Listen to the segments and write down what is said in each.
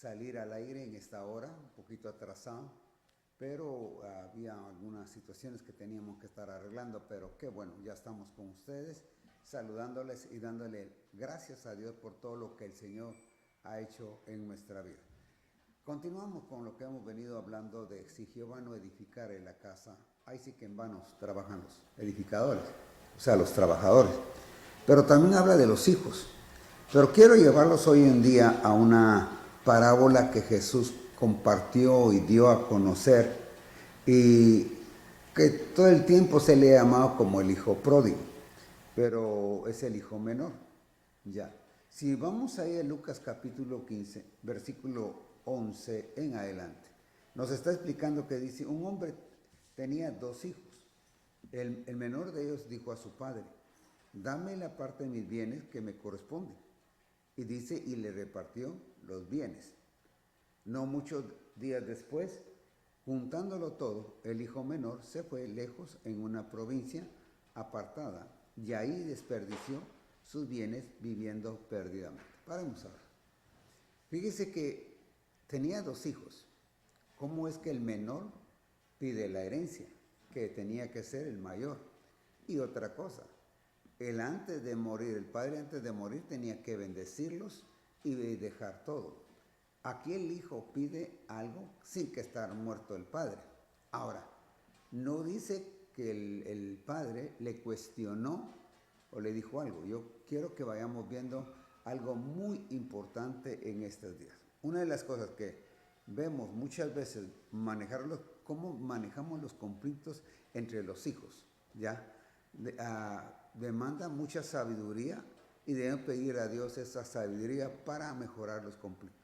salir al aire en esta hora, un poquito atrasado, pero había algunas situaciones que teníamos que estar arreglando, pero qué bueno, ya estamos con ustedes, saludándoles y dándole gracias a Dios por todo lo que el Señor ha hecho en nuestra vida. Continuamos con lo que hemos venido hablando de si Jehová no edificare la casa, ahí sí que en vano trabajan los edificadores, o sea, los trabajadores. Pero también habla de los hijos. Pero quiero llevarlos hoy en día a una parábola que Jesús compartió y dio a conocer y que todo el tiempo se le ha llamado como el hijo pródigo, pero es el hijo menor. Ya. Si vamos ahí a Lucas capítulo 15, versículo 11 en adelante, nos está explicando que dice, un hombre tenía dos hijos. El menor de ellos dijo a su padre, dame la parte de mis bienes que me corresponde. Y dice, y le repartió los bienes. No muchos días después, juntándolo todo, el hijo menor se fue lejos en una provincia apartada y ahí desperdició sus bienes viviendo perdidamente. Paremos ahora. Fíjese que tenía dos hijos. ¿Cómo es que el menor pide la herencia? Que tenía que ser el mayor. Y otra cosa, el padre antes de morir tenía que bendecirlos y dejar todo. Aquí el hijo pide algo sin que estar muerto el padre. Ahora, no dice que el padre le cuestionó o le dijo algo. Yo quiero que vayamos viendo algo muy importante en estos días. Una de las cosas que vemos muchas veces cómo manejamos los conflictos entre los hijos, ¿ya? Demanda mucha sabiduría y deben pedir a Dios esa sabiduría para mejorar los conflictos.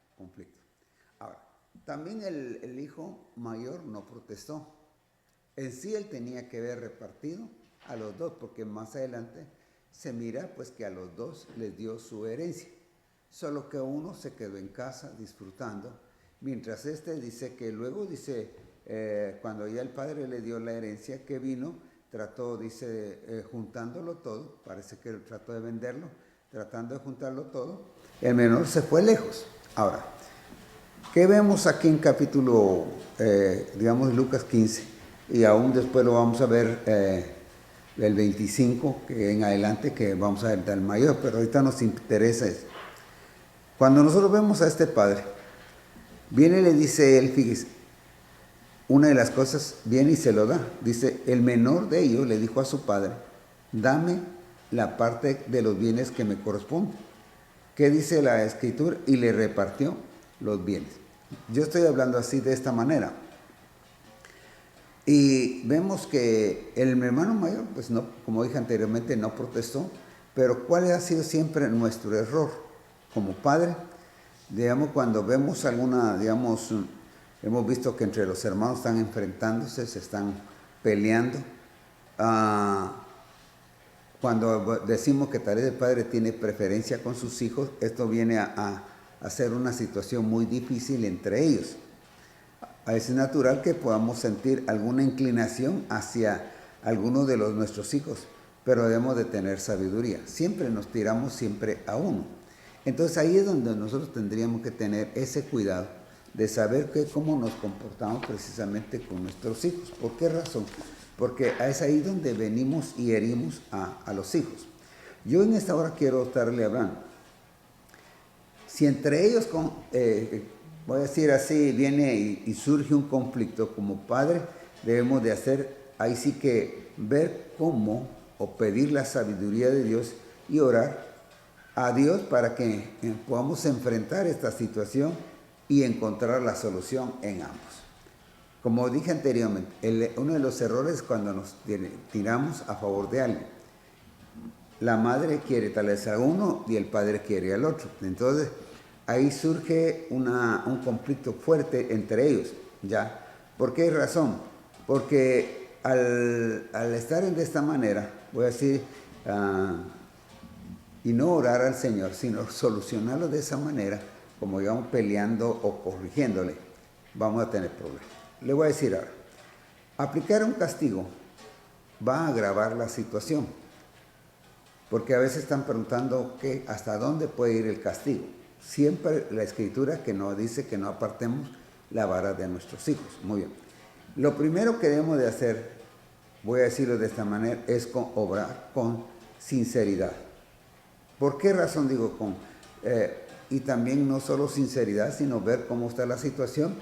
Ahora, también el hijo mayor no protestó. En sí él tenía que haber repartido a los dos, porque más adelante se mira pues que a los dos les dio su herencia. Solo que uno se quedó en casa disfrutando, mientras dice que luego cuando ya el padre le dio la herencia que vino, trató, juntándolo todo, parece que trató de venderlo, tratando de juntarlo todo, el menor se fue lejos. Ahora, ¿qué vemos aquí en capítulo, Lucas 15? Y aún después lo vamos a ver el 25, que en adelante, que vamos a ver del mayor, pero ahorita nos interesa eso. Cuando nosotros vemos a este padre, viene y le dice él, fíjese, una de las cosas viene y se lo da. Dice, el menor de ellos le dijo a su padre, dame la parte de los bienes que me corresponde. ¿Qué dice la escritura? Y le repartió los bienes. Yo estoy hablando así de esta manera. Y vemos que el hermano mayor, pues no, como dije anteriormente, no protestó, pero ¿cuál ha sido siempre nuestro error como padre? Cuando vemos hemos visto que entre los hermanos están enfrentándose, se están peleando. Cuando decimos que tal vez el padre tiene preferencia con sus hijos, esto viene a ser una situación muy difícil entre ellos. Es natural que podamos sentir alguna inclinación hacia alguno de nuestros hijos, pero debemos de tener sabiduría. Siempre nos tiramos siempre a uno. Entonces ahí es donde nosotros tendríamos que tener ese cuidado de saber cómo nos comportamos precisamente con nuestros hijos. ¿Por qué razón? Porque es ahí donde venimos y herimos a los hijos. Yo en esta hora quiero estarle hablando. Si entre ellos, voy a decir así, viene y surge un conflicto como padre, debemos de hacer, ahí sí que ver cómo o pedir la sabiduría de Dios y orar a Dios para que podamos enfrentar esta situación y encontrar la solución en ambos. Como dije anteriormente, uno de los errores es cuando nos tiramos a favor de alguien. La madre quiere tal vez a uno y el padre quiere al otro. Entonces, ahí surge un conflicto fuerte entre ellos, ¿ya? ¿Por qué razón? Porque al estar de esta manera, voy a decir, y no orar al Señor, sino solucionarlo de esa manera, como digamos peleando o corrigiéndole, vamos a tener problemas. Le voy a decir ahora, aplicar un castigo va a agravar la situación, porque a veces están preguntando hasta dónde puede ir el castigo. siempre la Escritura que nos dice que no apartemos la vara de nuestros hijos. Muy bien. Lo primero que debemos de hacer, voy a decirlo de esta manera, es obrar con sinceridad. ¿Por qué razón digo con? Y también no solo sinceridad, sino ver cómo está la situación,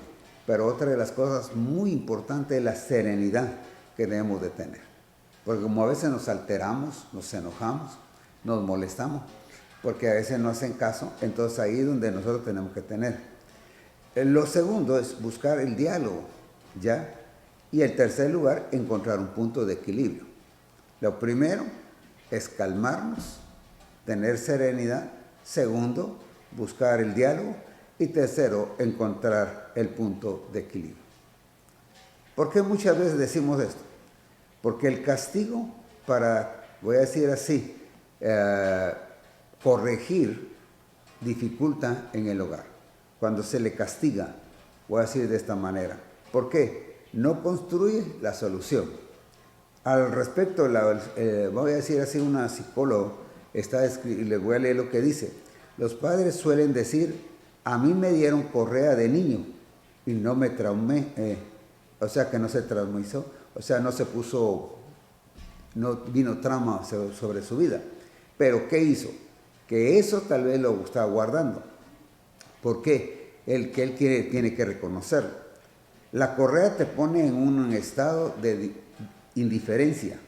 pero otra de las cosas muy importantes es la serenidad que debemos de tener. Porque como a veces nos alteramos, nos enojamos, nos molestamos, porque a veces no hacen caso, entonces ahí es donde nosotros tenemos que tener. Lo segundo es buscar el diálogo, ¿ya? Y el tercer lugar, encontrar un punto de equilibrio. Lo primero es calmarnos, tener serenidad. Segundo, buscar el diálogo. Y tercero, encontrar el punto de equilibrio. ¿Por qué muchas veces decimos esto? Porque el castigo para, voy a decir así, corregir dificulta en el hogar. Cuando se le castiga, voy a decir de esta manera. ¿Por qué? No construye la solución. Al respecto, voy a decir así, una psicóloga le voy a leer lo que dice. Los padres suelen decir, a mí me dieron correa de niño y no me traumé, o sea que no se traumatizó, o sea no se puso, no vino trauma sobre su vida. Pero ¿qué hizo? Que eso tal vez lo estaba guardando. ¿Por qué? Él tiene que reconocerlo. La correa te pone en un estado de indiferencia.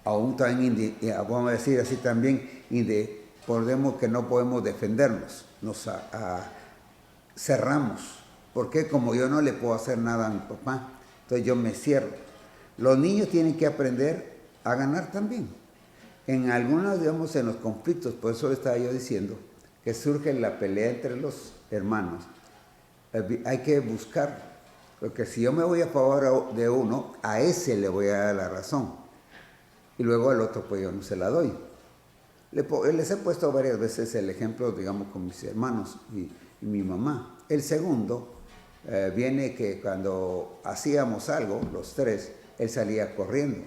Aún también, vamos a decir así también, que no podemos defendernos. Nos cerramos. Porque como yo no le puedo hacer nada a mi papá, entonces yo me cierro. Los niños tienen que aprender a ganar también. En algunos, digamos, en los conflictos, por eso le estaba yo diciendo, que surge la pelea entre los hermanos. Hay que buscar, porque si yo me voy a favor de uno, a ese le voy a dar la razón. Y luego al otro, pues yo no se la doy. Les he puesto varias veces el ejemplo, digamos, con mis hermanos y mi mamá. El segundo viene que cuando hacíamos algo, los tres, él salía corriendo.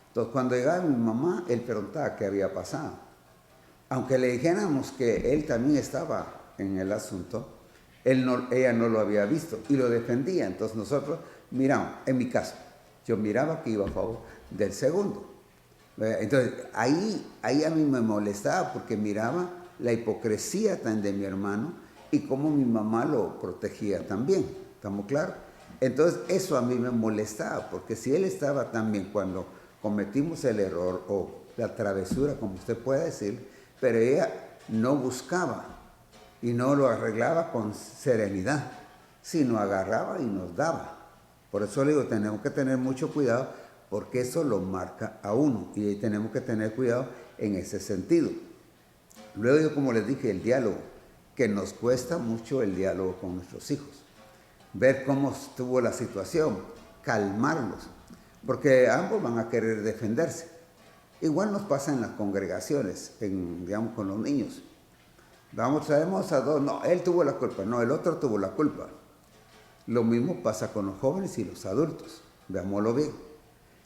Entonces, cuando llegaba mi mamá, él preguntaba qué había pasado. Aunque le dijéramos que él también estaba en el asunto, ella no lo había visto y lo defendía. Entonces nosotros miramos, en mi caso, yo miraba que iba a favor del segundo. Entonces, ahí a mí me molestaba porque miraba la hipocresía tan de mi hermano y cómo mi mamá lo protegía también. ¿Estamos claros? Entonces, eso a mí me molestaba porque si él estaba también cuando cometimos el error o la travesura, como usted puede decir, pero ella no buscaba y no lo arreglaba con serenidad, sino agarraba y nos daba. Por eso le digo, tenemos que tener mucho cuidado porque eso lo marca a uno y ahí tenemos que tener cuidado en ese sentido. Luego yo, como les dije, el diálogo, que nos cuesta mucho el diálogo con nuestros hijos. Ver cómo estuvo la situación, calmarlos, porque ambos van a querer defenderse. Igual nos pasa en las congregaciones, digamos con los niños. Traemos a dos, no, él tuvo la culpa, no, el otro tuvo la culpa. Lo mismo pasa con los jóvenes y los adultos, veámoslo bien.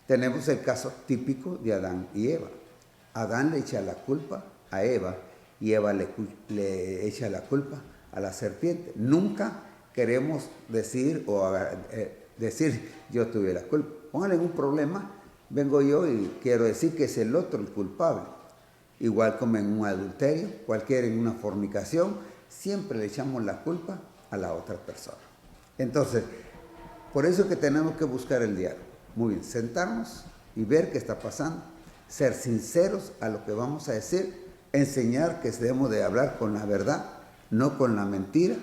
Tenemos el caso típico de Adán y Eva. Adán le echa la culpa a Eva y Eva le echa la culpa a la serpiente. Nunca queremos decir yo tuve la culpa. Pónganle un problema, vengo yo y quiero decir que es el otro el culpable. Igual como en un adulterio, cualquiera en una fornicación, siempre le echamos la culpa a la otra persona. Entonces, por eso es que tenemos que buscar el diálogo. Muy bien, sentarnos y ver qué está pasando, ser sinceros a lo que vamos a decir, enseñar que debemos de hablar con la verdad, no con la mentira,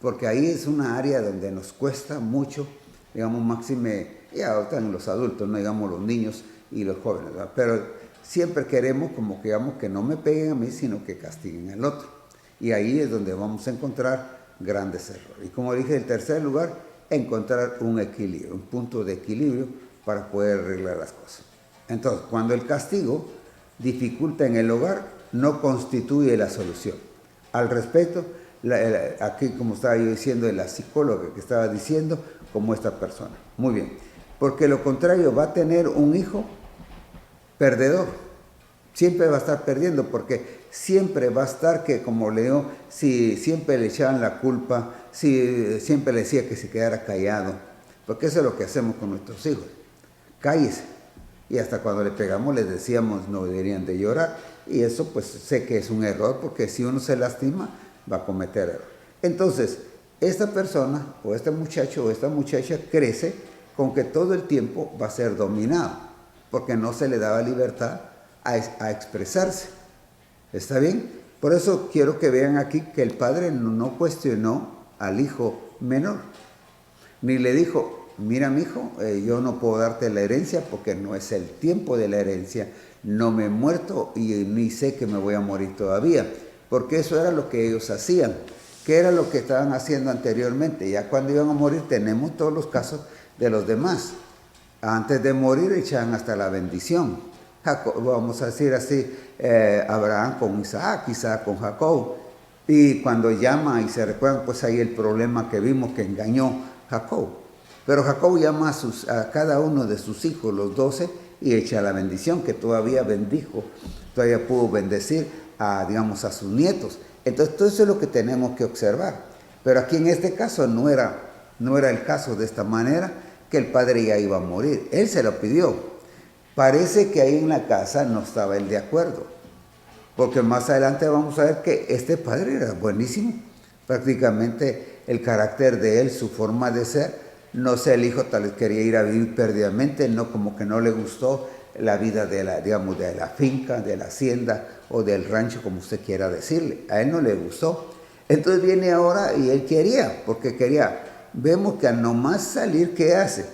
porque ahí es una área donde nos cuesta mucho, digamos, máxime, y ahorita en los adultos, no digamos los niños y los jóvenes, ¿verdad? Pero siempre queremos como que, digamos, que no me peguen a mí, sino que castiguen al otro. Y ahí es donde vamos a encontrar grandes errores. Y como dije, en tercer lugar, encontrar un equilibrio, un punto de equilibrio para poder arreglar las cosas. Entonces, cuando el castigo dificulta en el hogar, no constituye la solución. Al respecto, aquí como estaba yo diciendo, de la psicóloga que estaba diciendo, como esta persona. Muy bien, porque lo contrario va a tener un hijo perdedor. Siempre va a estar perdiendo porque siempre va a estar que, como le digo, si siempre le echaban la culpa, si siempre le decía que se quedara callado, porque eso es lo que hacemos con nuestros hijos, cállese. Y hasta cuando le pegamos les decíamos no deberían de llorar, y eso pues sé que es un error, porque si uno se lastima va a cometer error. Entonces, esta persona o este muchacho o esta muchacha crece con que todo el tiempo va a ser dominado, porque no se le daba libertad a expresarse. ¿Está bien? Por eso quiero que vean aquí que el padre no cuestionó al hijo menor, ni le dijo, mira mi hijo, yo no puedo darte la herencia porque no es el tiempo de la herencia, no me he muerto y ni sé que me voy a morir todavía, porque eso era lo que ellos hacían. ¿Qué era lo que estaban haciendo anteriormente? Ya cuando iban a morir tenemos todos los casos de los demás. Antes de morir echaban hasta la bendición. Vamos a decir así, Abraham con Isaac, Isaac con Jacob. Y cuando llama y se recuerdan, pues ahí el problema que vimos que engañó Jacob. Pero Jacob llama a cada uno de sus hijos, los 12, y echa la bendición, que todavía bendijo, todavía pudo bendecir digamos, a sus nietos. Entonces todo eso es lo que tenemos que observar. Pero aquí en este caso no era el caso de esta manera, que el padre ya iba a morir. Él se lo pidió. Parece que ahí en la casa no estaba él de acuerdo, porque más adelante vamos a ver que este padre era buenísimo. Prácticamente el carácter de él, su forma de ser, no sé, el hijo tal vez quería ir a vivir perdidamente, no, como que no le gustó la vida de digamos, de la finca, de la hacienda o del rancho, como usted quiera decirle. A él no le gustó. Entonces viene ahora y él quería, porque quería. Vemos que al nomás salir, ¿qué hace?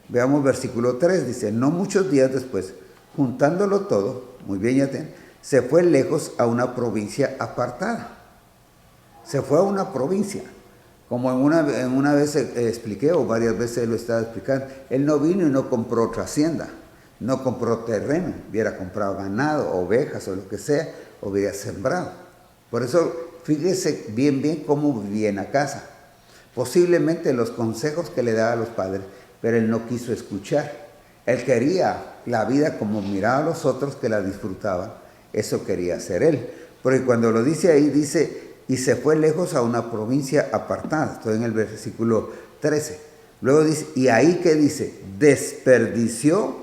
Veamos versículo 3, dice, no muchos días después, juntándolo todo, muy bien, ya se fue lejos a una provincia apartada. Se fue a una provincia. Como en una vez expliqué, o varias veces lo estaba explicando, él no vino y no compró otra hacienda, no compró terreno, hubiera comprado ganado, ovejas o lo que sea, hubiera sembrado. Por eso, fíjese bien cómo vivía en la casa. Posiblemente los consejos que le daba a los padres, pero él no quiso escuchar. Él quería la vida como miraba a los otros que la disfrutaban. Eso quería hacer él. Porque cuando lo dice ahí, dice, y se fue lejos a una provincia apartada. Estoy en el versículo 13. Luego dice, y ahí que dice, desperdició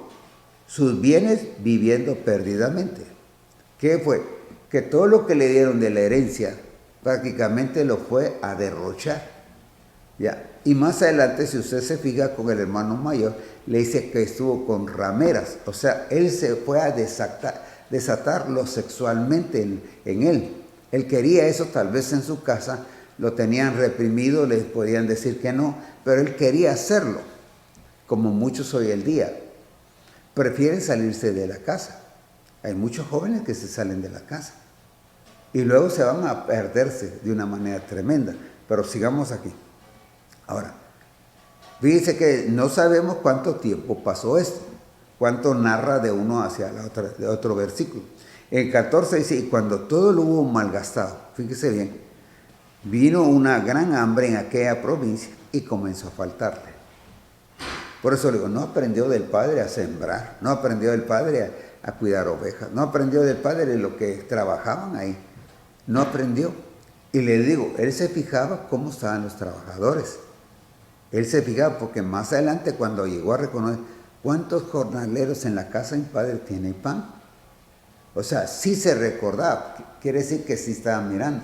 sus bienes viviendo perdidamente. ¿Qué fue? Que todo lo que le dieron de la herencia prácticamente lo fue a derrochar. ¿Ya? Y más adelante, si usted se fija con el hermano mayor, le dice que estuvo con rameras. O sea, él se fue a desatarlo sexualmente en él. Él quería eso, tal vez en su casa lo tenían reprimido, les podían decir que no, pero él quería hacerlo, como muchos hoy en día. Prefieren salirse de la casa. Hay muchos jóvenes que se salen de la casa y luego se van a perderse de una manera tremenda. Pero sigamos aquí. Ahora, fíjense que no sabemos cuánto tiempo pasó esto, cuánto narra de uno hacia la otra, de otro versículo. En 14 dice, y cuando todo lo hubo malgastado, fíjese bien, vino una gran hambre en aquella provincia y comenzó a faltarle. Por eso le digo, no aprendió del padre a sembrar, no aprendió del padre a cuidar ovejas, no aprendió del padre lo que trabajaban ahí, no aprendió. Y le digo, él se fijaba cómo estaban los trabajadores. Él se fijaba porque más adelante cuando llegó a reconocer cuántos jornaleros en la casa de mi padre tiene pan. O sea, sí se recordaba, quiere decir que sí estaba mirando.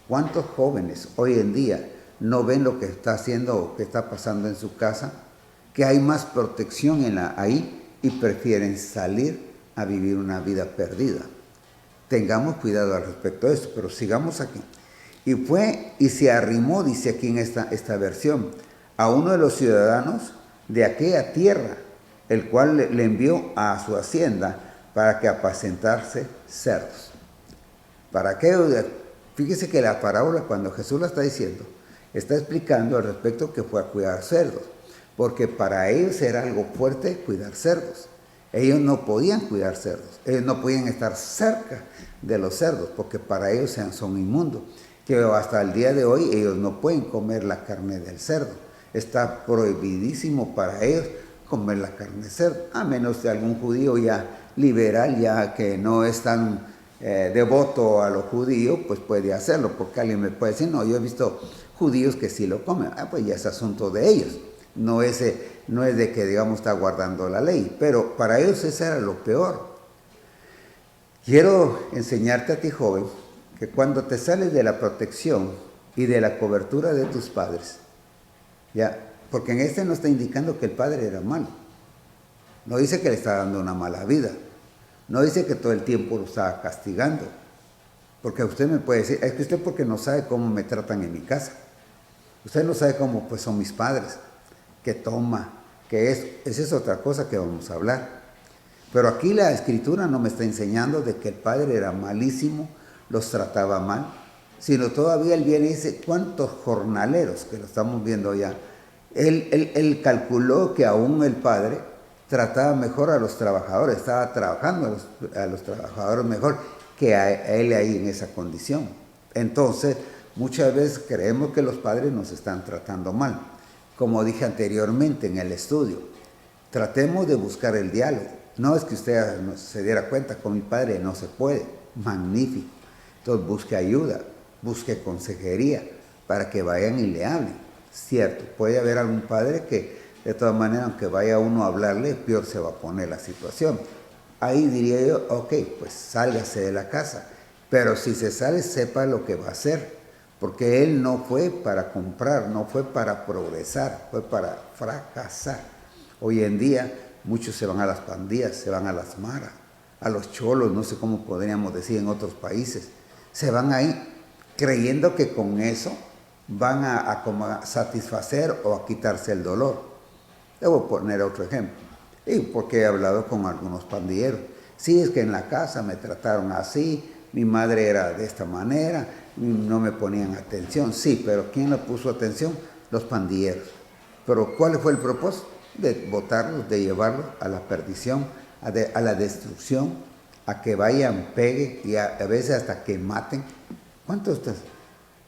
¿Cuántos jóvenes hoy en día no ven lo que está haciendo o que está pasando en su casa? Que hay más protección ahí y prefieren salir a vivir una vida perdida. Tengamos cuidado al respecto de eso, pero sigamos aquí. Y fue y se arrimó, dice aquí en esta versión, a uno de los ciudadanos de aquella tierra, el cual le envió a su hacienda para que apacentase cerdos. ¿Para qué? Fíjese que la parábola, cuando Jesús la está diciendo, está explicando al respecto que fue a cuidar cerdos, porque para ellos era algo fuerte cuidar cerdos. Ellos no podían cuidar cerdos, ellos no podían estar cerca de los cerdos, porque para ellos son inmundos, que hasta el día de hoy ellos no pueden comer la carne del cerdo. Está prohibidísimo para ellos comer la carne de cerdo, a menos de algún judío ya liberal, ya que no es tan devoto a lo judío, pues puede hacerlo, porque alguien me puede decir, no, yo he visto judíos que sí lo comen. Pues ya es asunto de ellos, no es de que, digamos, está guardando la ley, pero para ellos eso era lo peor. Quiero enseñarte a ti, joven, que cuando te sales de la protección y de la cobertura de tus padres, ya, porque en este no está indicando que el padre era malo, no dice que le está dando una mala vida, no dice que todo el tiempo lo estaba castigando, porque usted me puede decir, es que usted porque no sabe cómo me tratan en mi casa, usted no sabe cómo pues son mis padres, que toma, que esa es otra cosa que vamos a hablar. Pero aquí la escritura no me está enseñando de que el padre era malísimo, los trataba mal, sino todavía él viene y dice, ¿cuántos jornaleros? Que lo estamos viendo ya. Él calculó que aún el padre trataba mejor a los trabajadores, estaba trabajando a los trabajadores mejor que a él ahí en esa condición. Entonces, muchas veces creemos que los padres nos están tratando mal. Como dije anteriormente en el estudio, tratemos de buscar el diálogo. No es que usted se diera cuenta, con mi padre no se puede, magnífico. Entonces busque ayuda, busque consejería para que vayan y le hablen. Cierto, puede haber algún padre que de todas maneras, aunque vaya uno a hablarle, peor se va a poner la situación. Ahí diría yo, ok, pues sálgase de la casa, pero si se sale, sepa lo que va a hacer, porque él no fue para comprar, no fue para progresar, fue para fracasar. Hoy en día muchos se van a las pandillas, se van a las maras, a los cholos, no sé cómo podríamos decir en otros países. Se van ahí creyendo que con eso van a satisfacer o a quitarse el dolor. Debo poner otro ejemplo. Y porque he hablado con algunos pandilleros. Sí, es que en la casa me trataron así, mi madre era de esta manera, no me ponían atención. Sí, pero ¿quién le puso atención? Los pandilleros. Pero ¿cuál fue el propósito? De botarlos, de llevarlos a la perdición, a la destrucción, a que vayan, peguen y a veces hasta que maten. ¿Cuántos ustedes?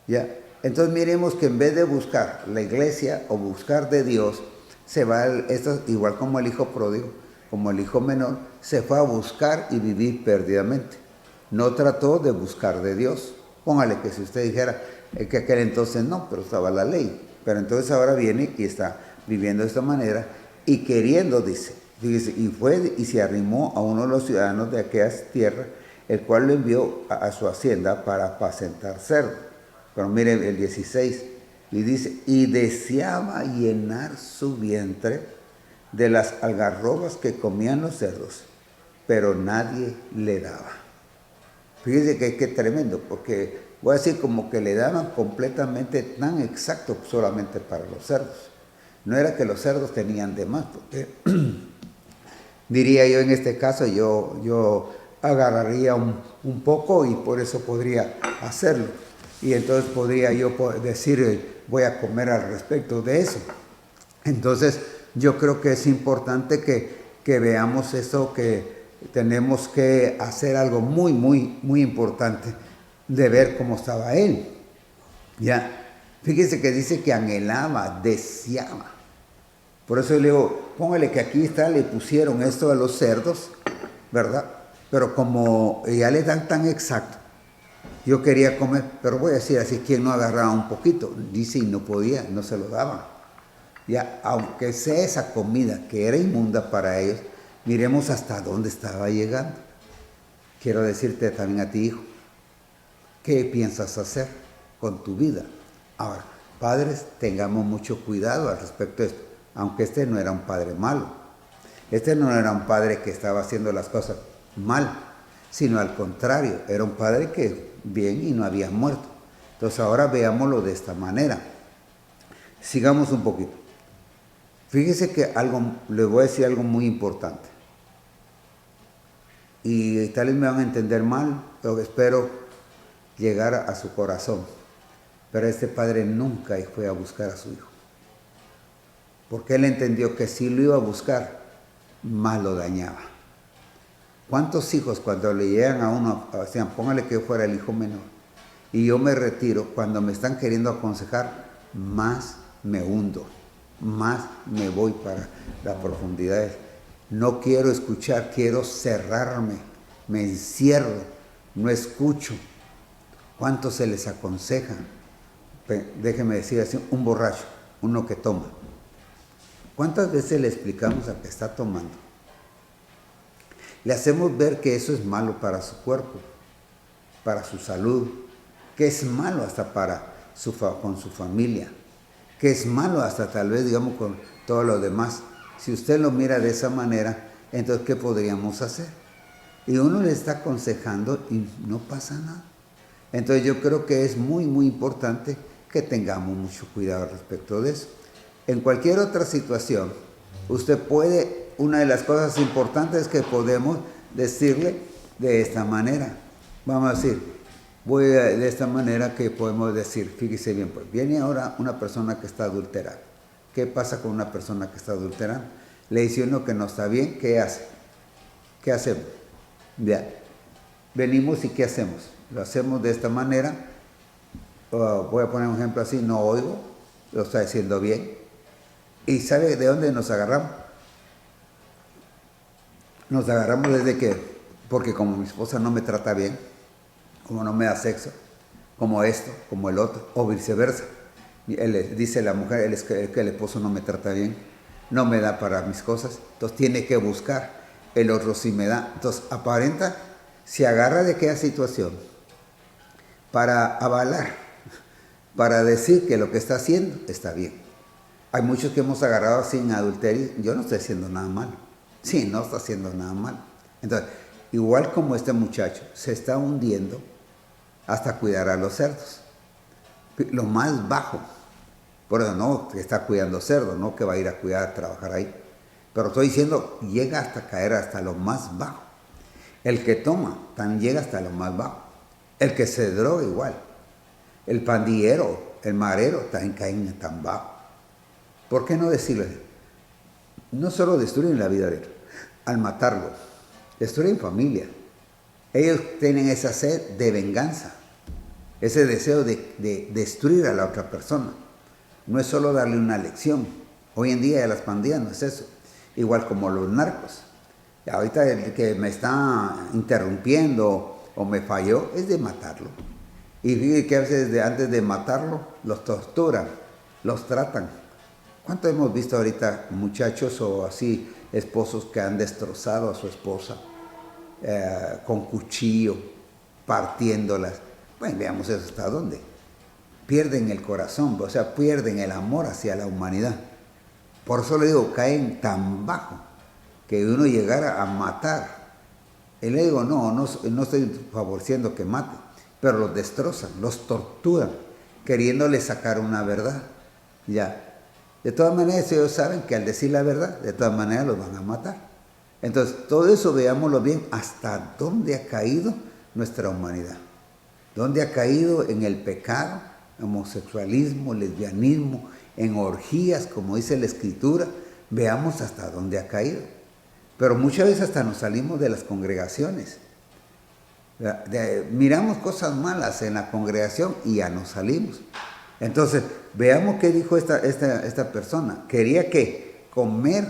¿Ya? Entonces miremos que en vez de buscar la iglesia o buscar de Dios, se va, esto igual como el hijo pródigo, como el hijo menor, se fue a buscar y vivir perdidamente. No trató de buscar de Dios. Póngale que si usted dijera que aquel entonces no, pero estaba la ley. Pero entonces ahora viene y está viviendo de esta manera y queriendo, dice, y fue y se arrimó a uno de los ciudadanos de aquellas tierras, el cual lo envió a su hacienda para apacentar cerdos. Pero miren el 16, y dice, y deseaba llenar su vientre de las algarrobas que comían los cerdos, pero nadie le daba. Fíjense que tremendo, porque voy a decir como que le daban completamente tan exacto solamente para los cerdos. No era que los cerdos tenían de más, porque diría yo en este caso, yo agarraría un poco y por eso podría hacerlo. Y entonces podría yo decir, voy a comer al respecto de eso. Entonces yo creo que es importante que veamos eso, que tenemos que hacer algo muy, muy, muy importante de ver cómo estaba él. Ya, fíjese que dice que anhelaba, deseaba. Por eso le digo, póngale que aquí está, le pusieron esto a los cerdos, ¿verdad? Pero como ya le dan tan exacto, yo quería comer, pero voy a decir así, ¿quién no agarraba un poquito? Dice, y no podía, no se lo daban. Ya, aunque sea esa comida que era inmunda para ellos, miremos hasta dónde estaba llegando. Quiero decirte también a ti, hijo, ¿qué piensas hacer con tu vida? Ahora, padres, tengamos mucho cuidado al respecto de esto, aunque este no era un padre malo. Este no era un padre que estaba haciendo las cosas mal, sino al contrario, era un padre que bien y no había muerto. Entonces ahora veámoslo de esta manera. Sigamos un poquito. Fíjese que le voy a decir algo muy importante. Y tal vez me van a entender mal, pero espero llegar a su corazón. Pero este padre nunca fue a buscar a su hijo. Porque él entendió que si lo iba a buscar, más lo dañaba. ¿Cuántos hijos cuando le llegan a uno, decían, póngale que yo fuera el hijo menor, y yo me retiro, cuando me están queriendo aconsejar, más me hundo, más me voy para las profundidades. No quiero escuchar, quiero cerrarme, me encierro, no escucho. ¿Cuánto se les aconseja? Déjeme decir así, un borracho, uno que toma. ¿Cuántas veces le explicamos al que está tomando? Le hacemos ver que eso es malo para su cuerpo, para su salud, que es malo hasta con su familia, que es malo hasta tal vez, digamos, con todo lo demás. Si usted lo mira de esa manera, entonces, ¿qué podríamos hacer? Y uno le está aconsejando y no pasa nada. Entonces yo creo que es muy, muy importante que tengamos mucho cuidado respecto de eso. En cualquier otra situación, usted puede, una de las cosas importantes que podemos decirle de esta manera, vamos a decir, de esta manera que podemos decir, fíjese bien, pues viene ahora una persona que está adulterada. ¿Qué pasa con una persona que está adulterada? Le dice uno que no está bien, ¿qué hace? ¿Qué hacemos? Ya, venimos y ¿qué hacemos? Lo hacemos de esta manera. Voy a poner un ejemplo así, no oigo, lo está diciendo bien. ¿Y sabe de dónde nos agarramos? Nos agarramos desde que, porque como mi esposa no me trata bien, como no me da sexo, como esto, como el otro, o viceversa. Dice la mujer, que el esposo no me trata bien, no me da para mis cosas, entonces tiene que buscar, el otro sí me da. Entonces aparenta, se agarra de aquella situación para avalar, para decir que lo que está haciendo está bien. Hay muchos que hemos agarrado sin adulterio, yo no estoy haciendo nada mal. Sí, no está haciendo nada mal. Entonces, igual como este muchacho se está hundiendo hasta cuidar a los cerdos, lo más bajo. Por eso no que está cuidando cerdos, no que va a ir a cuidar, a trabajar ahí. Pero estoy diciendo, llega hasta caer hasta lo más bajo. El que toma también llega hasta lo más bajo. El que se droga igual. El pandillero, el marero también caen tan bajo. ¿Por qué no decirles? No solo destruyen la vida de él, al matarlo, destruyen familia. Ellos tienen esa sed de venganza, ese deseo de destruir a la otra persona. No es solo darle una lección. Hoy en día de las pandillas no es eso. Igual como los narcos. Ahorita el que me está interrumpiendo o me falló es de matarlo. Y fíjense que a veces antes de matarlo los torturan, los tratan. ¿Cuánto hemos visto ahorita muchachos o así esposos que han destrozado a su esposa con cuchillo, partiéndolas? Bueno, veamos eso hasta dónde. Pierden el corazón, o sea, pierden el amor hacia la humanidad. Por eso le digo, caen tan bajo que uno llegara a matar. Y le digo, no estoy favoreciendo que maten, pero los destrozan, los torturan, queriéndole sacar una verdad. Ya. De todas maneras, ellos saben que al decir la verdad, de todas maneras los van a matar. Entonces, todo eso veámoslo bien, hasta dónde ha caído nuestra humanidad. Dónde ha caído en el pecado, homosexualismo, lesbianismo, en orgías, como dice la Escritura. Veamos hasta dónde ha caído. Pero muchas veces hasta nos salimos de las congregaciones. Miramos cosas malas en la congregación y ya nos salimos. Entonces, veamos qué dijo esta persona. Quería que comer,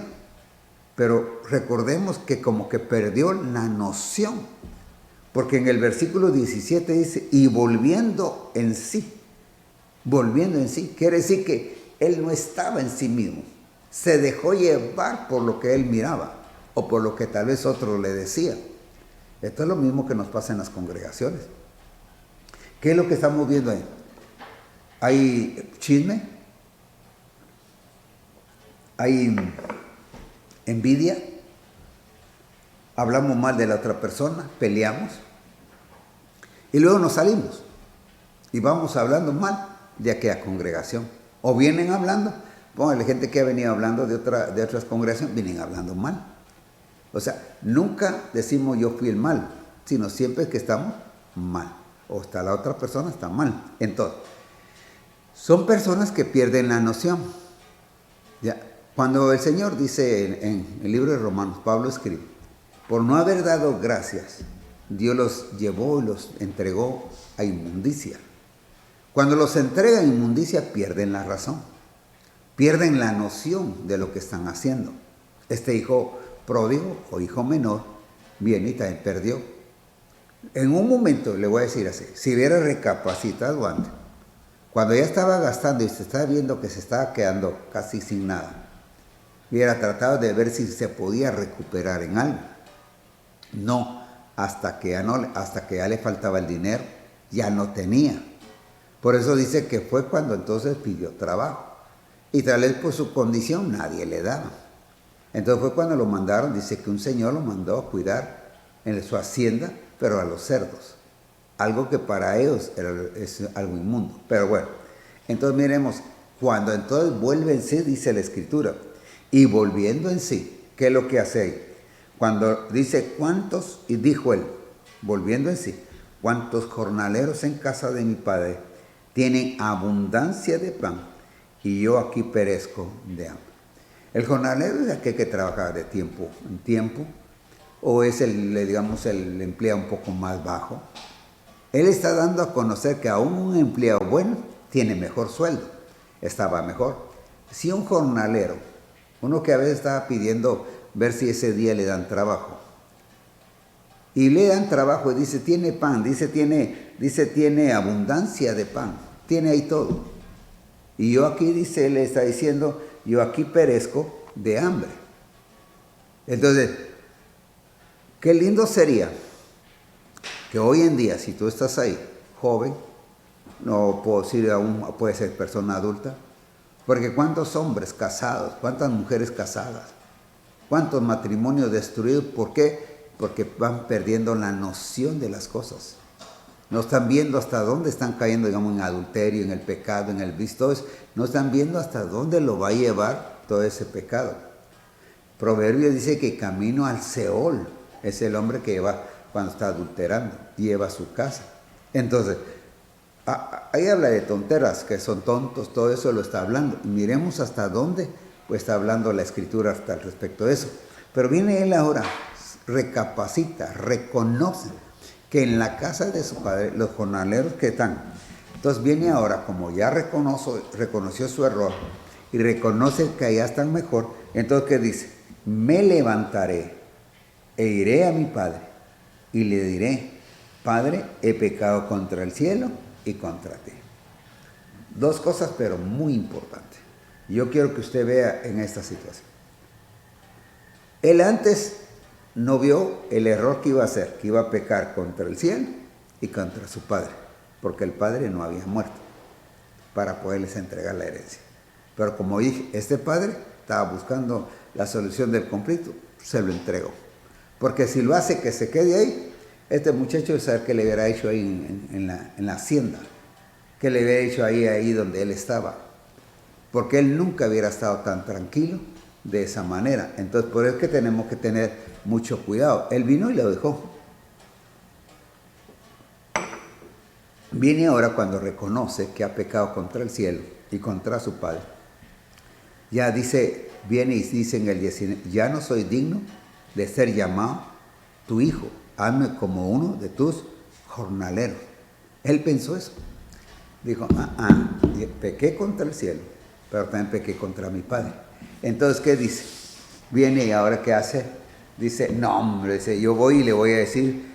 pero recordemos que como que perdió la noción. Porque en el versículo 17 dice, y volviendo en sí, quiere decir que él no estaba en sí mismo. Se dejó llevar por lo que él miraba o por lo que tal vez otro le decía. Esto es lo mismo que nos pasa en las congregaciones. ¿Qué es lo que estamos viendo ahí? Hay chisme, hay envidia, hablamos mal de la otra persona, peleamos y luego nos salimos y vamos hablando mal de aquella congregación. O vienen hablando, bueno, la gente que ha venido hablando de otras congregaciones, vienen hablando mal. O sea, nunca decimos yo fui el mal, sino siempre que estamos mal. O está la otra persona está mal. Entonces, son personas que pierden la noción. ¿Ya? Cuando el Señor dice en el libro de Romanos, Pablo escribe, por no haber dado gracias, Dios los llevó y los entregó a inmundicia. Cuando los entrega a inmundicia, pierden la razón, pierden la noción de lo que están haciendo. Este hijo pródigo o hijo menor viene y también perdió. En un momento, le voy a decir así, si hubiera recapacitado antes, cuando ya estaba gastando y se estaba viendo que se estaba quedando casi sin nada, hubiera tratado de ver si se podía recuperar en algo. No, hasta que ya le faltaba el dinero, ya no tenía. Por eso dice que fue cuando entonces pidió trabajo. Y tal vez por su condición nadie le daba. Entonces fue cuando lo mandaron, dice que un señor lo mandó a cuidar en su hacienda, pero a los cerdos. Algo que para ellos es algo inmundo. Pero bueno, entonces miremos, cuando entonces vuelve en sí, dice la Escritura, y volviendo en sí, ¿qué es lo que hace ahí? Cuando dice cuántos, y dijo él, volviendo en sí, cuántos jornaleros en casa de mi padre tienen abundancia de pan y yo aquí perezco de hambre. El jornalero es aquel que trabaja de tiempo en tiempo, o es digamos, el empleado un poco más bajo. Él está dando a conocer que aún un empleado bueno tiene mejor sueldo, estaba mejor. Si un jornalero, uno que a veces estaba pidiendo ver si ese día le dan trabajo, y le dan trabajo y dice, tiene pan, dice, tiene abundancia de pan, tiene ahí todo. Y yo aquí, dice, le está diciendo, yo aquí perezco de hambre. Entonces, qué lindo sería que hoy en día, si tú estás ahí, joven, no puedo decir aún, puede ser persona adulta, porque cuántos hombres casados, cuántas mujeres casadas, cuántos matrimonios destruidos, ¿por qué? Porque van perdiendo la noción de las cosas. No están viendo hasta dónde están cayendo, digamos, en adulterio, en el pecado, en el vicio. No están viendo hasta dónde lo va a llevar todo ese pecado. Proverbios dice que camino al Seol es el hombre que lleva, cuando está adulterando, lleva a su casa. Entonces, ahí habla de tonteras, que son tontos, todo eso lo está hablando. Miremos hasta dónde pues está hablando la Escritura hasta al respecto de eso. Pero viene él ahora, recapacita, reconoce que en la casa de su padre, los jornaleros que están, entonces viene ahora, como ya reconoció su error y reconoce que allá están mejor, entonces ¿qué dice? Me levantaré e iré a mi padre y le diré, Padre, he pecado contra el cielo y contra ti. Dos cosas, pero muy importantes. Yo quiero que usted vea en esta situación. Él antes no vio el error que iba a hacer, que iba a pecar contra el cielo y contra su padre, porque el padre no había muerto para poderles entregar la herencia. Pero como dije, este padre estaba buscando la solución del conflicto, se lo entregó. Porque si lo hace que se quede ahí, este muchacho sabe qué le hubiera hecho ahí en la hacienda, qué le hubiera hecho ahí donde él estaba, porque él nunca hubiera estado tan tranquilo de esa manera. Entonces, por eso es que tenemos que tener mucho cuidado. Él vino y lo dejó. Viene ahora cuando reconoce que ha pecado contra el cielo y contra su padre. Ya dice, viene y dice en el 19, ya no soy digno de ser llamado tu hijo, hazme como uno de tus jornaleros. Él pensó eso. Dijo, pequé contra el cielo, pero también pequé contra mi padre. Entonces, ¿qué dice? Viene y ahora ¿qué hace? Dice, no hombre, dice, yo voy y le voy a decir,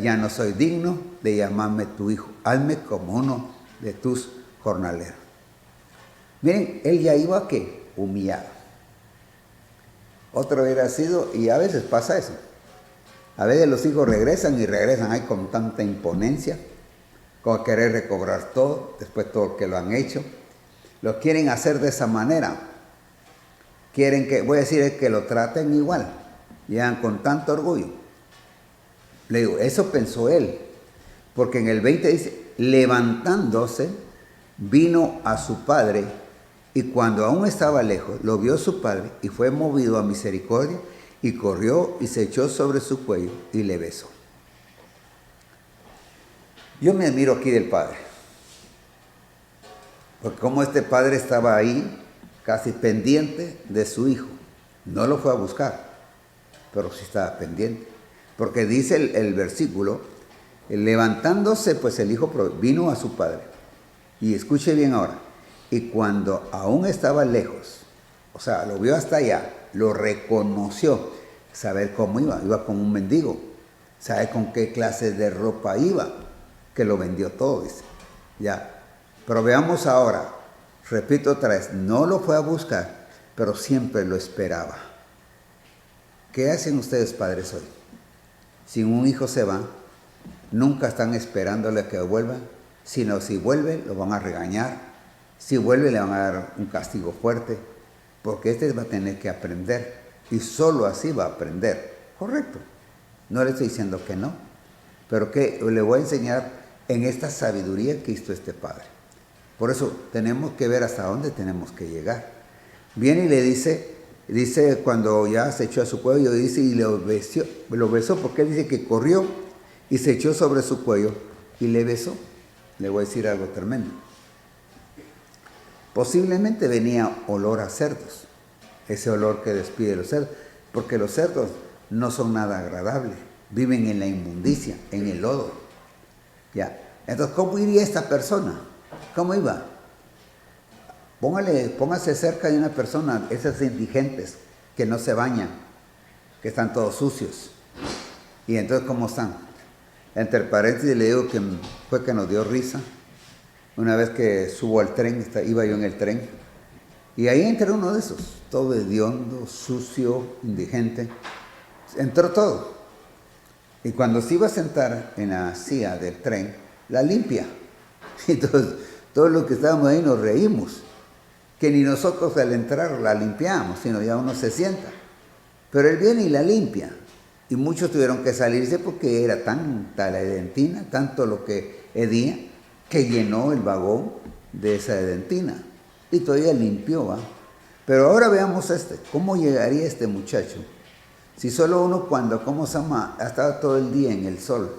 ya no soy digno de llamarme tu hijo, hazme como uno de tus jornaleros. Miren, él ya iba a ¿qué? Humillado. Otro hubiera sido, y a veces pasa eso, a veces los hijos regresan ahí con tanta imponencia, con querer recobrar todo, después todo lo que lo han hecho, lo quieren hacer de esa manera, quieren que, voy a decir, es que lo traten igual, llegan con tanto orgullo. Le digo, eso pensó él, porque en el 20 dice, levantándose, vino a su padre, y cuando aún estaba lejos, lo vio su padre, y fue movido a misericordia, y corrió y se echó sobre su cuello, y le besó. Yo me admiro aquí del padre, porque como este padre estaba ahí, casi pendiente de su hijo. No lo fue a buscar, pero sí estaba pendiente. Porque dice el versículo, levantándose pues el hijo vino a su padre. Y escuche bien ahora, y cuando aún estaba lejos, o sea, lo vio hasta allá, lo reconoció, saber cómo iba como un mendigo. ¿Sabe con qué clase de ropa iba? Que lo vendió todo, dice. Ya. Pero veamos ahora, repito otra vez, no lo fue a buscar, pero siempre lo esperaba. ¿Qué hacen ustedes padres hoy? Si un hijo se va, nunca están esperándole a que vuelva, sino si vuelve lo van a regañar, si vuelve le van a dar un castigo fuerte, porque este va a tener que aprender y solo así va a aprender. Correcto. No le estoy diciendo que no, pero que le voy a enseñar en esta sabiduría que hizo este padre. Por eso tenemos que ver hasta dónde tenemos que llegar. Viene y le dice cuando ya se echó a su cuello, dice, y lo besó porque él dice que corrió y se echó sobre su cuello y le besó. Le voy a decir algo tremendo. Posiblemente venía olor a cerdos, ese olor que despide los cerdos, porque los cerdos no son nada agradables, viven en la inmundicia, en el lodo. ¿Ya? Entonces, ¿cómo iría esta persona? ¿Cómo iba? Póngase cerca de una persona, esas indigentes que no se bañan, que están todos sucios. Y entonces, ¿cómo están? Entre paréntesis le digo que fue que nos dio risa. Una vez que subo al tren, iba yo en el tren, y ahí entró uno de esos, todo hediondo, sucio, indigente. Entró todo. Y cuando se iba a sentar en la silla del tren, la limpia. Y todos los que estábamos ahí nos reímos, que ni nosotros al entrar la limpiamos, sino ya uno se sienta. Pero él viene y la limpia. Y muchos tuvieron que salirse porque era tanta la edentina, tanto lo que hedía, que llenó el vagón de esa edentina. Y todavía limpió, ¿va? Pero ahora veamos ¿cómo llegaría este muchacho? Si solo uno ¿cómo se llama? Ha estado todo el día en el sol,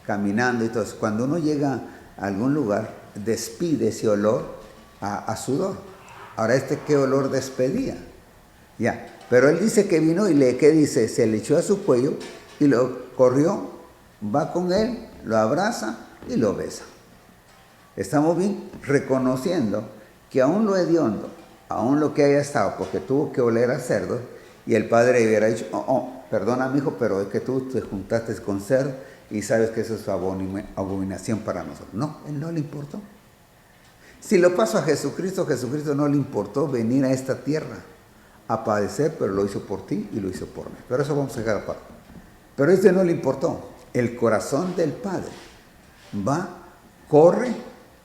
caminando y todo eso. Cuando uno llega a algún lugar, despide ese olor a sudor. Ahora ¿qué olor despedía? Ya, pero él dice que vino y ¿qué dice? Se le echó a su cuello y lo corrió, va con él, lo abraza y lo besa. Estamos bien reconociendo que aún lo hediondo, aún lo que haya estado, porque tuvo que oler a cerdo, y el padre hubiera dicho, perdona mi hijo, pero es que tú te juntaste con cerdo y sabes que eso es abominación para nosotros. No, él no le importó. Si lo pasó a Jesucristo, Jesucristo no le importó venir a esta tierra a padecer, pero lo hizo por ti y lo hizo por mí. Pero eso vamos a dejar aparte. Pero no le importó. El corazón del Padre va, corre,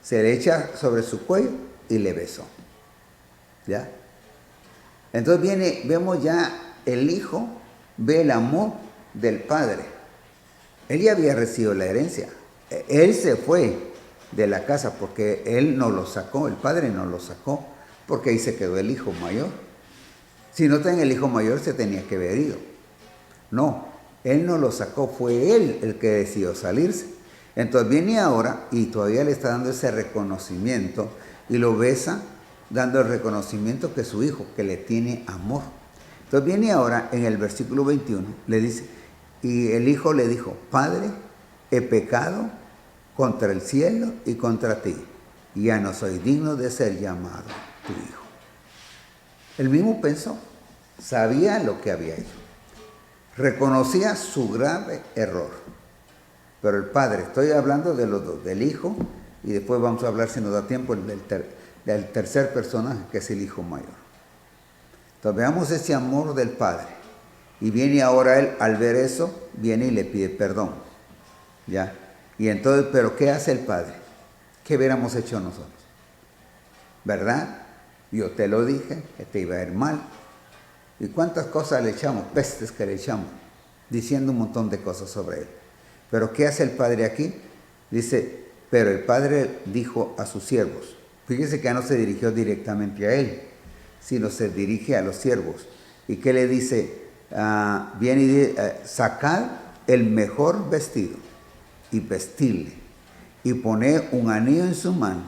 se le echa sobre su cuello y le besó. ¿Ya? Entonces vemos ya el Hijo, ve el amor del Padre. Él ya había recibido la herencia. Él se fue de la casa porque él no lo sacó, el Padre no lo sacó, porque ahí se quedó el hijo mayor. Si no tenía el hijo mayor, se tenía que haber ido. No, él no lo sacó, fue él el que decidió salirse. Entonces viene ahora y todavía le está dando ese reconocimiento y lo besa, dando el reconocimiento que es su hijo, que le tiene amor. Entonces viene ahora en el versículo 21, le dice, y el hijo le dijo, Padre, he pecado contra el cielo y contra ti, y ya no soy digno de ser llamado tu hijo. Él mismo pensó, sabía lo que había hecho, reconocía su grave error. Pero el padre, estoy hablando de los dos, del hijo, y después vamos a hablar, si nos da tiempo, del tercer personaje, que es el hijo mayor. Entonces veamos ese amor del padre. Y viene ahora él, al ver eso, viene y le pide perdón. ¿Ya? Y entonces, ¿pero qué hace el padre? ¿Qué hubiéramos hecho nosotros? ¿Verdad? Yo te lo dije, que te iba a ir mal. ¿Y cuántas cosas le echamos? Pestes que le echamos, diciendo un montón de cosas sobre él. ¿Pero qué hace el padre aquí? Dice, pero el padre dijo a sus siervos. Fíjese que ya no se dirigió directamente a él, sino se dirige a los siervos. ¿Y qué le dice? Viene y dice, sacad el mejor vestido y vestidle, y poner un anillo en su mano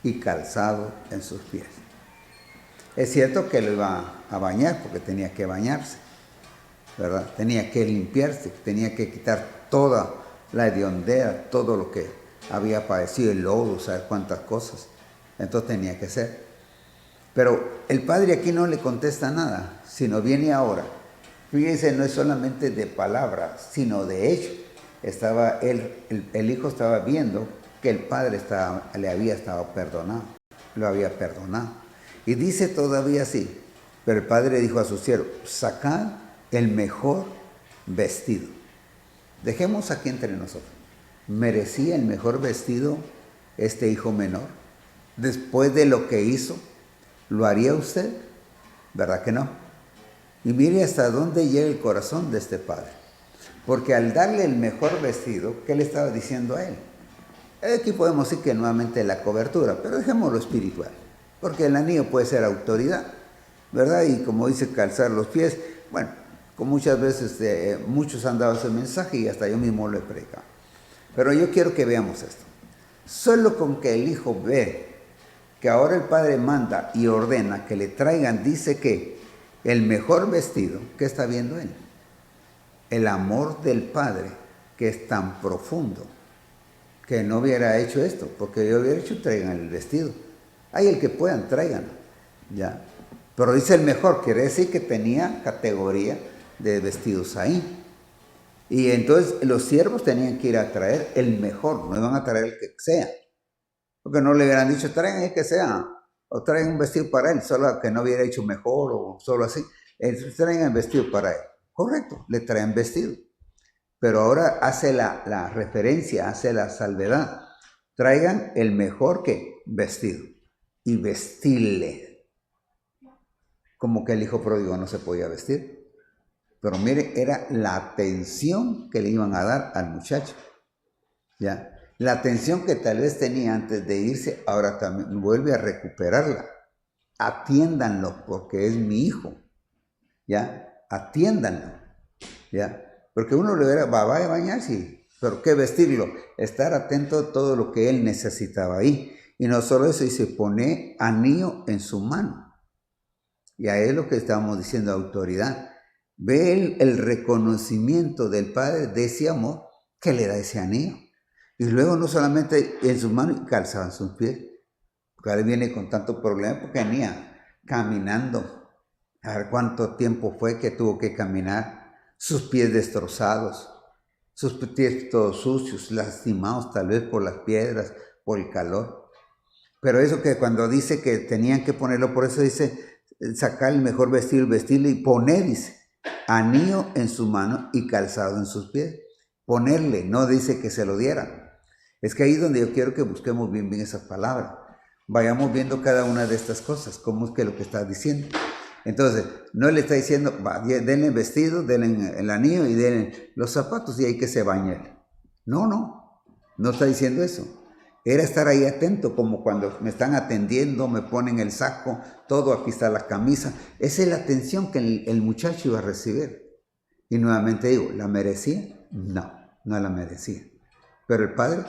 y calzado en sus pies. Es cierto que lo iba a bañar porque tenía que bañarse, ¿verdad? Tenía que limpiarse, tenía que quitar toda la hediondez, todo lo que había padecido, el lodo, saber cuántas cosas. Entonces tenía que ser. Pero el padre aquí no le contesta nada, sino viene ahora. Fíjense, no es solamente de palabras, sino de hecho. estaba el hijo estaba viendo que el padre le había estado perdonado, lo había perdonado. Y dice todavía así, pero el padre dijo a su siervo, sacad el mejor vestido. Dejemos aquí entre nosotros. ¿Merecía el mejor vestido este hijo menor? Después de lo que hizo, ¿lo haría usted? ¿Verdad que no? Y mire hasta dónde llega el corazón de este padre. Porque al darle el mejor vestido, ¿qué le estaba diciendo a él? Aquí podemos decir que nuevamente la cobertura, pero dejémoslo espiritual. Porque el anillo puede ser autoridad, ¿verdad? Y como dice, calzar los pies. Bueno, como muchas veces muchos han dado ese mensaje y hasta yo mismo lo he predicado. Pero yo quiero que veamos esto. Solo con que el hijo ve que ahora el padre manda y ordena que le traigan, dice que el mejor vestido, ¿qué está viendo él? El amor del padre, que es tan profundo, que no hubiera hecho esto, porque yo hubiera hecho, traigan el vestido. Hay el que puedan, tráiganlo, ya. Pero dice el mejor, quiere decir que tenía categoría de vestidos ahí. Y entonces los siervos tenían que ir a traer el mejor, no iban a traer el que sea. Porque no le hubieran dicho, traigan el que sea, o traigan un vestido para él, solo que no hubiera hecho mejor o solo así. Entonces traigan el vestido para él. Correcto, le traen vestido. Pero ahora hace la referencia, hace la salvedad. Traigan el mejor que vestido y vestirle. Como que el hijo pródigo no se podía vestir. Pero mire, era la atención que le iban a dar al muchacho. ¿Ya? La atención que tal vez tenía antes de irse, ahora también vuelve a recuperarla. Atiéndanlo porque es mi hijo. ¿Ya? Atiéndanlo. ¿Ya? Porque uno le va a bañar, sí, pero ¿qué vestirlo? Estar atento a todo lo que él necesitaba ahí. Y no solo eso, dice, pone anillo en su mano. Y ahí es lo que estábamos diciendo, autoridad. Ve el reconocimiento del padre de ese amor que le da ese anillo. Y luego no solamente en sus manos, calzaba en sus pies. Porque ahora viene con tanto problema porque venía caminando. A ver cuánto tiempo fue que tuvo que caminar. Sus pies destrozados, sus pies todos sucios, lastimados tal vez por las piedras, por el calor. Pero eso que cuando dice que tenían que ponerlo, por eso dice, sacar el mejor vestido, vestirle y poner, dice, anillo en su mano y calzado en sus pies. Ponerle, no dice que se lo dieran. Es que ahí es donde yo quiero que busquemos bien esas palabras. Vayamos viendo cada una de estas cosas, cómo es que lo que está diciendo. Entonces, no le está diciendo, denle el vestido, denle el anillo y denle los zapatos y hay que se bañe. No está diciendo eso. Era estar ahí atento, como cuando me están atendiendo, me ponen el saco, todo, aquí está la camisa. Esa es la atención que el muchacho iba a recibir. Y nuevamente digo, ¿la merecía? No la merecía. Pero el padre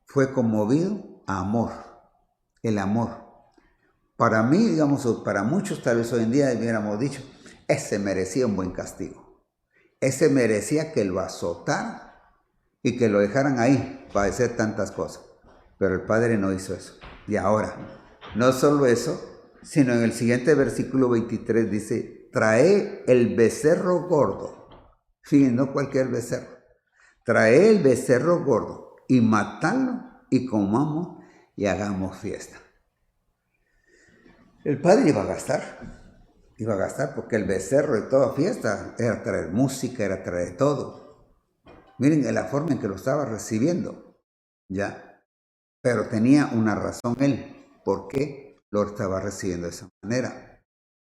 fue conmovido a amor, el amor. Para mí, digamos, o para muchos tal vez hoy en día hubiéramos dicho, ese merecía un buen castigo. Ese merecía que lo azotaran y que lo dejaran ahí para hacer tantas cosas. Pero el padre no hizo eso. Y ahora, no solo eso, sino en el siguiente versículo 23 dice, trae el becerro gordo. Fíjense, no cualquier becerro. Trae el becerro gordo y matadlo y comamos y hagamos fiesta. El padre iba a gastar porque el becerro de toda fiesta era traer música, era traer todo. Miren la forma en que lo estaba recibiendo, ya. Pero tenía una razón él, por qué lo estaba recibiendo de esa manera.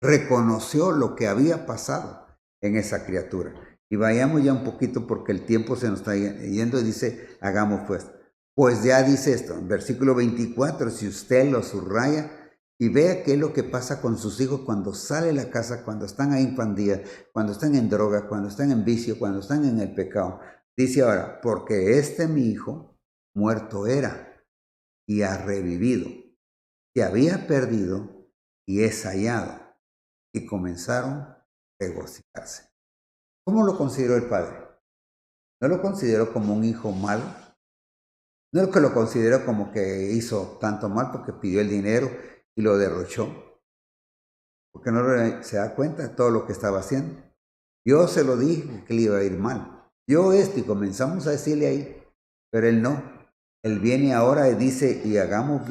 Reconoció lo que había pasado en esa criatura. Y vayamos ya un poquito porque el tiempo se nos está yendo y dice, hagamos pues. Pues ya dice esto, en versículo 24, si usted lo subraya, y vea qué es lo que pasa con sus hijos cuando sale de la casa, cuando están ahí en pandilla, cuando están en droga, cuando están en vicio, cuando están en el pecado. Dice ahora, porque mi hijo muerto era y ha revivido, se había perdido y es hallado. Y comenzaron a regocijarse. ¿Cómo lo consideró el padre? No lo consideró como un hijo malo. No es que lo consideró como que hizo tanto mal porque pidió el dinero y lo derrochó. Porque no se da cuenta de todo lo que estaba haciendo. Yo se lo dije que le iba a ir mal. yo esto, y comenzamos a decirle ahí, pero él no. Él viene ahora y dice, y hagamos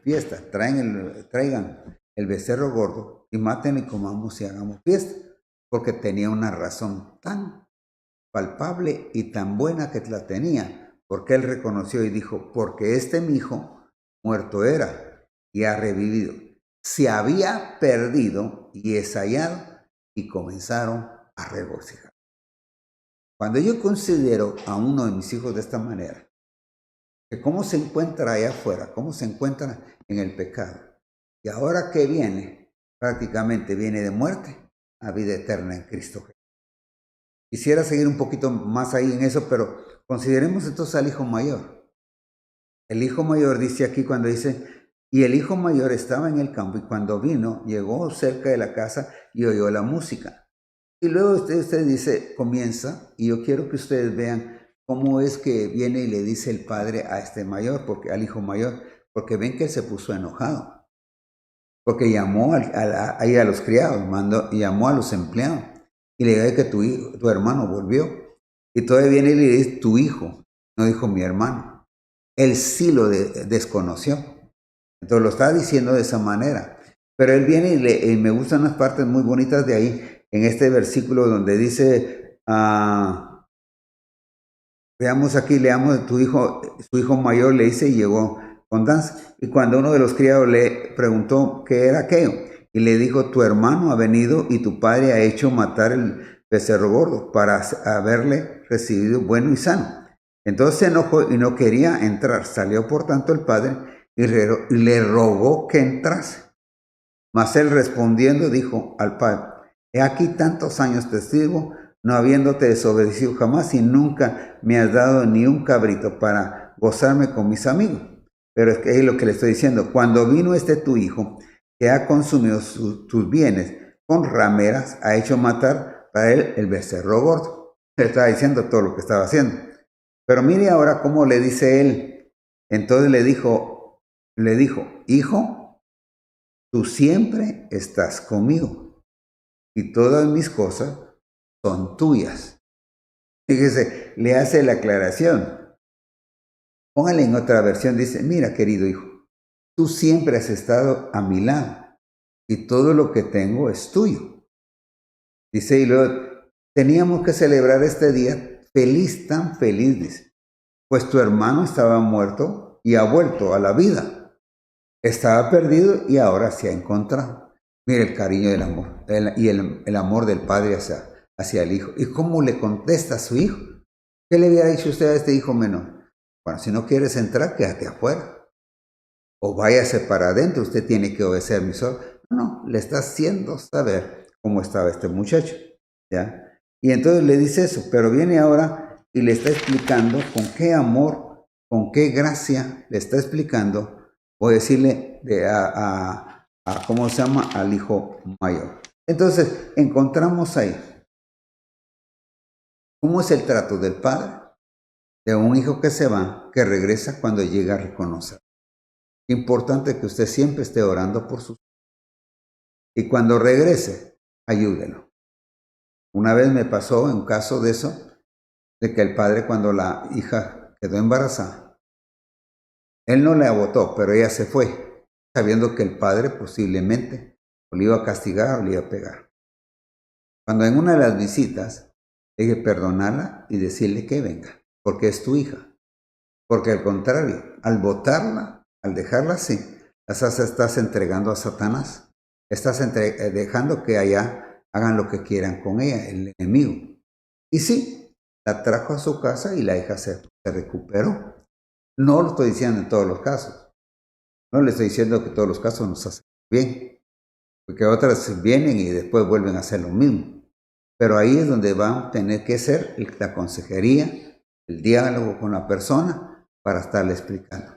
fiesta, traigan el becerro gordo y maten y comamos y hagamos fiesta, porque tenía una razón tan palpable y tan buena que la tenía, porque él reconoció y dijo, porque este mi hijo muerto era y ha revivido, se había perdido y es hallado, y comenzaron a regocijar. Cuando yo considero a uno de mis hijos de esta manera, que cómo se encuentra allá afuera, cómo se encuentra en el pecado, y ahora que viene, prácticamente viene de muerte a vida eterna en Cristo Jesús. Quisiera seguir un poquito más ahí en eso, pero consideremos entonces al hijo mayor. El hijo mayor dice aquí cuando dice, y el hijo mayor estaba en el campo y cuando vino, llegó cerca de la casa y oyó la música. Y luego usted dice, comienza, y yo quiero que ustedes vean cómo es que viene y le dice el padre a este mayor, porque al hijo mayor, porque ven que él se puso enojado, porque llamó ahí a los criados, llamó a los empleados, y le dijo que tu hermano volvió, y todavía viene y le dice, tu hijo, no dijo mi hermano, él sí lo desconoció, entonces lo está diciendo de esa manera, pero él viene y me gustan unas partes muy bonitas de ahí, en este versículo donde dice, veamos aquí, leamos, su hijo mayor le dice y llegó con danza. Y cuando uno de los criados le preguntó qué era aquello, y le dijo, tu hermano ha venido y tu padre ha hecho matar el becerro gordo para haberle recibido bueno y sano. Entonces se enojó y no quería entrar. Salió por tanto el padre y le rogó que entrase. Mas él respondiendo dijo al padre, he aquí tantos años te sirvo, no habiéndote desobedecido jamás y nunca me has dado ni un cabrito para gozarme con mis amigos. Pero es que es lo que le estoy diciendo, cuando vino tu hijo, que ha consumido tus bienes con rameras, ha hecho matar para él el becerro gordo. Le estaba diciendo todo lo que estaba haciendo. Pero mire ahora cómo le dice él. Entonces le dijo, hijo, tú siempre estás conmigo y todas mis cosas son tuyas. Fíjese, le hace la aclaración. Póngale en otra versión, dice, mira querido hijo, tú siempre has estado a mi lado y todo lo que tengo es tuyo. Dice, y luego, teníamos que celebrar este día feliz, tan feliz, dice, pues tu hermano estaba muerto y ha vuelto a la vida. Estaba perdido y ahora se ha encontrado. Mire el cariño del amor y el amor del padre hacia el hijo. ¿Y cómo le contesta a su hijo? ¿Qué le había dicho usted a este hijo menor? Bueno, si no quieres entrar, quédate afuera. O váyase para adentro, usted tiene que obedecer mi orden. No, le está haciendo saber cómo estaba este muchacho. ¿Ya? Y entonces le dice eso, pero viene ahora y le está explicando con qué amor, con qué gracia le está explicando. Voy a decirle ¿cómo se llama? Al hijo mayor. Entonces, encontramos ahí cómo es el trato del padre de un hijo que se va, que regresa cuando llega a reconocer. Importante que usted siempre esté orando por sus hijos. Y cuando regrese, ayúdelo. Una vez me pasó un caso de eso, de que el padre cuando la hija quedó embarazada, él no la votó, pero ella se fue, sabiendo que el padre posiblemente o le iba a castigar o le iba a pegar. Cuando en una de las visitas, hay que perdonarla y decirle que venga, porque es tu hija. Porque al contrario, al votarla, al dejarla así, estás entregando a Satanás. Estás dejando que allá hagan lo que quieran con ella, el enemigo. Y sí, la trajo a su casa y la hija se recuperó. No lo estoy diciendo en todos los casos. No le estoy diciendo que todos los casos nos hacen bien. Porque otras vienen y después vuelven a hacer lo mismo. Pero ahí es donde van a tener que ser la consejería, el diálogo con la persona para estarle explicando.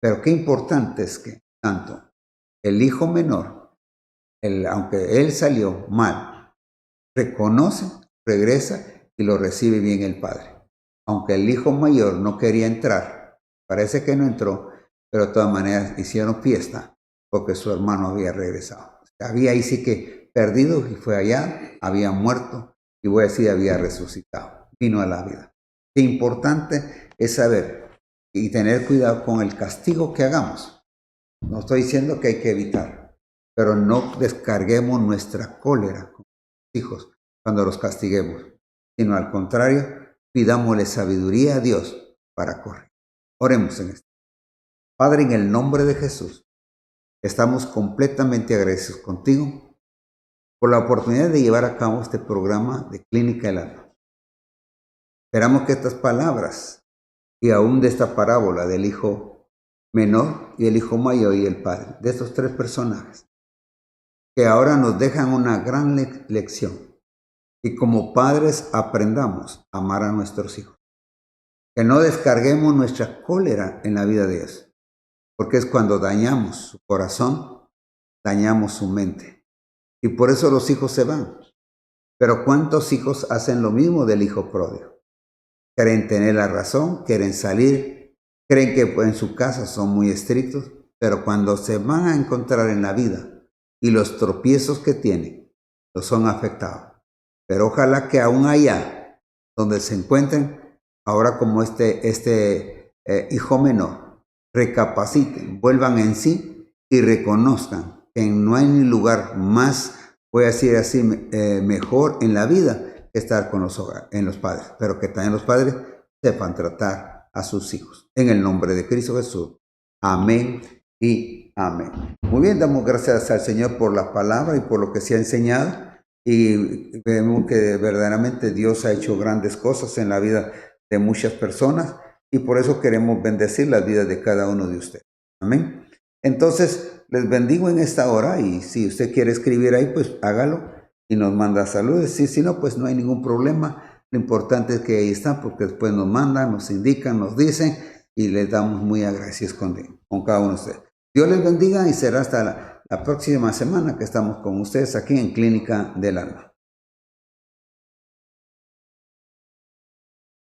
Pero qué importante es que tanto el hijo menor, aunque él salió mal, reconoce, regresa y lo recibe bien el padre. Aunque el hijo mayor no quería entrar, parece que no entró, pero de todas maneras hicieron fiesta porque su hermano había regresado. Había ahí sí que perdido y fue allá, había muerto y voy a decir había resucitado. vino a la vida. Qué importante es saber y tener cuidado con el castigo que hagamos. No estoy diciendo que hay que evitar, pero no descarguemos nuestra cólera con los hijos cuando los castiguemos, sino al contrario, pidámosle sabiduría a Dios para corregir. Oremos en esto. Padre, en el nombre de Jesús, estamos completamente agradecidos contigo por la oportunidad de llevar a cabo este programa de Clínica del Alma. Esperamos que estas palabras y aún de esta parábola del hijo menor y el hijo mayor y el padre, de estos tres personajes, que ahora nos dejan una gran lección, y como padres aprendamos a amar a nuestros hijos. Que no descarguemos nuestra cólera en la vida de ellos, porque es cuando dañamos su corazón, dañamos su mente. Y por eso los hijos se van. Pero ¿cuántos hijos hacen lo mismo del hijo pródigo? Quieren tener la razón, quieren salir, creen que en su casa son muy estrictos, pero cuando se van a encontrar en la vida y los tropiezos que tienen, los son afectados. Pero ojalá que aún allá donde se encuentren, ahora como este hijo menor, recapaciten, vuelvan en sí y reconozcan que no hay ni lugar más, voy a decir así, mejor en la vida que estar con los padres, pero que también los padres sepan tratar a sus hijos. En el nombre de Cristo Jesús. Amén y amén. Muy bien, damos gracias al Señor por la palabra y por lo que se ha enseñado, y vemos que verdaderamente Dios ha hecho grandes cosas en la vida de muchas personas, y por eso queremos bendecir la vida de cada uno de ustedes. Amén. Entonces, les bendigo en esta hora, y si usted quiere escribir ahí, pues hágalo y nos manda saludos. Si no, pues no hay ningún problema. Lo importante es que ahí están, porque después nos mandan, nos indican, nos dicen, y les damos muy agradecidos con cada uno de ustedes. Dios les bendiga y será hasta la próxima semana que estamos con ustedes aquí en Clínica del Alma.